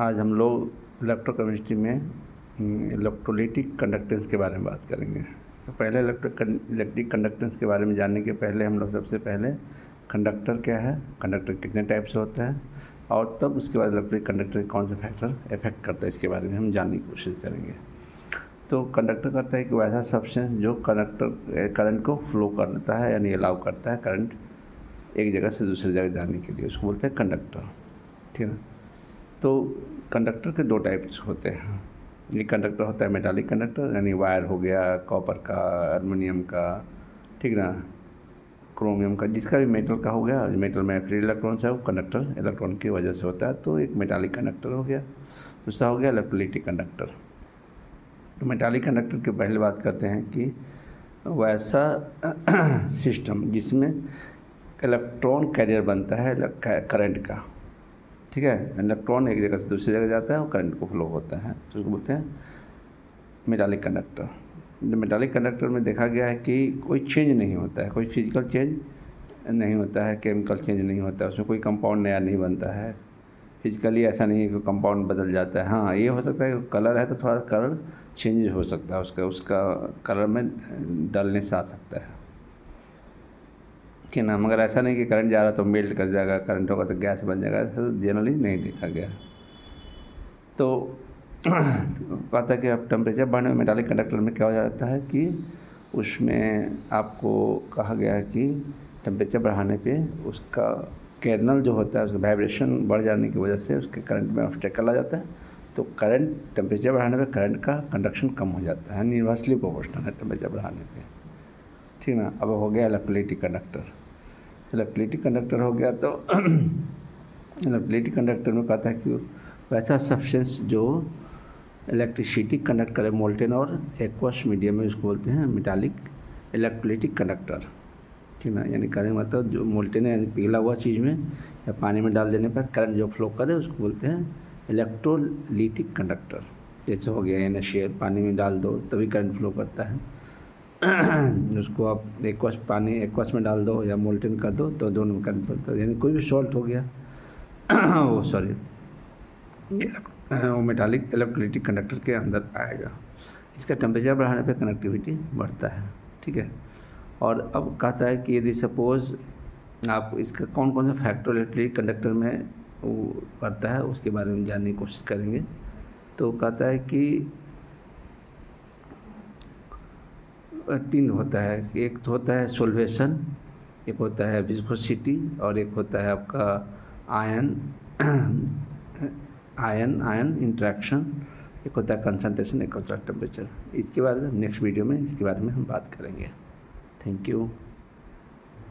आज हम लोग इलेक्ट्रोकेमिस्ट्री में इलेक्ट्रोलाइटिक कंडक्टेंस के बारे में बात करेंगे। तो पहले इलेक्ट्रिक कंडक्टेंस के बारे में जानने के पहले हम लोग सबसे पहले कंडक्टर क्या है, कंडक्टर कितने टाइप से होता है, और तब उसके बाद इलेक्ट्रिक कंडक्टर कौन सा फैक्टर इफेक्ट करता है, इसके बारे में हम जानने की कोशिश करेंगे। तो कंडक्टर करता है कि वैसा सब्सटेंस जो करंट को फ्लो करता है, यानी अलाउ करता है करंट एक जगह से दूसरी जगह जाने के लिए, उसको बोलते हैं कंडक्टर। ठीक है। तो कंडक्टर के दो टाइप्स होते हैं। एक कंडक्टर होता है मेटालिक कंडक्टर, यानी वायर हो गया कॉपर का, एल्युमिनियम का, ठीक ना, क्रोमियम का, जिसका भी मेटल का हो गया। मेटल में फ्री इलेक्ट्रॉन्स है, वो कंडक्टर इलेक्ट्रॉन की वजह से होता है, तो एक मेटालिक कंडक्टर हो गया। दूसरा हो गया इलेक्ट्रोलाइटिक कंडक्टर। तो मेटालिक कंडक्टर की पहले बात करते हैं कि वैसा सिस्टम जिसमें इलेक्ट्रॉन कैरियर बनता है करंट का। ठीक है, इलेक्ट्रॉन एक जगह से दूसरी जगह जाता है और करंट को फ्लो होता है, तो उसको बोलते हैं मेटालिक कंडक्टर। मेटालिक कंडक्टर में देखा गया है कि कोई चेंज नहीं होता है, कोई फिजिकल चेंज नहीं होता है, केमिकल चेंज नहीं होता है, उसमें कोई कंपाउंड नया नहीं बनता है। फिजिकली ऐसा नहीं है कि कंपाउंड बदल जाता है। हाँ, ये हो सकता है कि कलर है तो थोड़ा कलर चेंज हो सकता है, उसका कलर में डलनेस आ सकता है कि ना, मगर ऐसा नहीं कि करंट जा रहा तो मेल्ट कर जाएगा, करंट होगा तो गैस बन जाएगा, ऐसा जनरली नहीं देखा गया। तो कहता है कि अब टेम्परेचर बढ़ने में मेटालिक कंडक्टर में क्या हो जाता है कि उसमें आपको कहा गया है कि टेम्परेचर बढ़ाने पे उसका कर्नल जो होता है उसका वाइब्रेशन बढ़ जाने की वजह से उसके करंट में ऑब्स्टेकल आ जाता है। तो करंट टेम्परेचर बढ़ाने पे करंट का कंडक्शन कम हो जाता है, इन्वर्सली प्रोपोर्शनल है टेम्परेचर बढ़ाने पे। ठीक ना। अब हो गया इलेक्ट्रोलाइटिक कंडक्टर। इलेक्ट्रोलाइटिक कंडक्टर हो गया तो इलेक्ट्रोलाइटिक कंडक्टर में कहता है कि वैसा सब्सटेंस जो इलेक्ट्रिसिटी कंडक्ट करे मोल्टेन और एक्वस मीडियम में, उसको बोलते हैं मेटालिक इलेक्ट्रोलाइटिक कंडक्टर। ठीक ना, यानी कहने का मतलब जो मोल्टेन है यानी पिघला हुआ चीज़ में या पानी में डाल देने पर करंट जो फ्लो करे उसको बोलते हैं इलेक्ट्रोलाइटिक कंडक्टर। जैसे हो गया NaCl, पानी में डाल दो तभी करंट फ्लो करता है। उसको आप एक्वस में डाल दो या मोल्टेन कर दो तो दोनों में करंट पड़ता है, यानी कोई भी सॉल्ट हो गया वो वो मेटालिक इलेक्ट्रोलाइटिक कंडक्टर के अंदर आएगा। इसका टेम्परेचर बढ़ाने पे कनेक्टिविटी बढ़ता है। ठीक है। और अब कहता है कि यदि सपोज़ आप इसका कौन कौन सा फैक्टर इलेक्ट्रोलाइटिक कंडक्टर में वो करता है उसके बारे में जानने की कोशिश करेंगे। तो कहता है कि 3 होता है। एक तो होता है सोल्वेशन, एक होता है विस्कोसिटी, और एक होता है आपका आयन आयन इंट्रैक्शन, एक होता है कंसंट्रेशन, एक होता है टेम्परेचर। इसके बारे में नेक्स्ट वीडियो में इसके बारे में हम बात करेंगे। Thank you.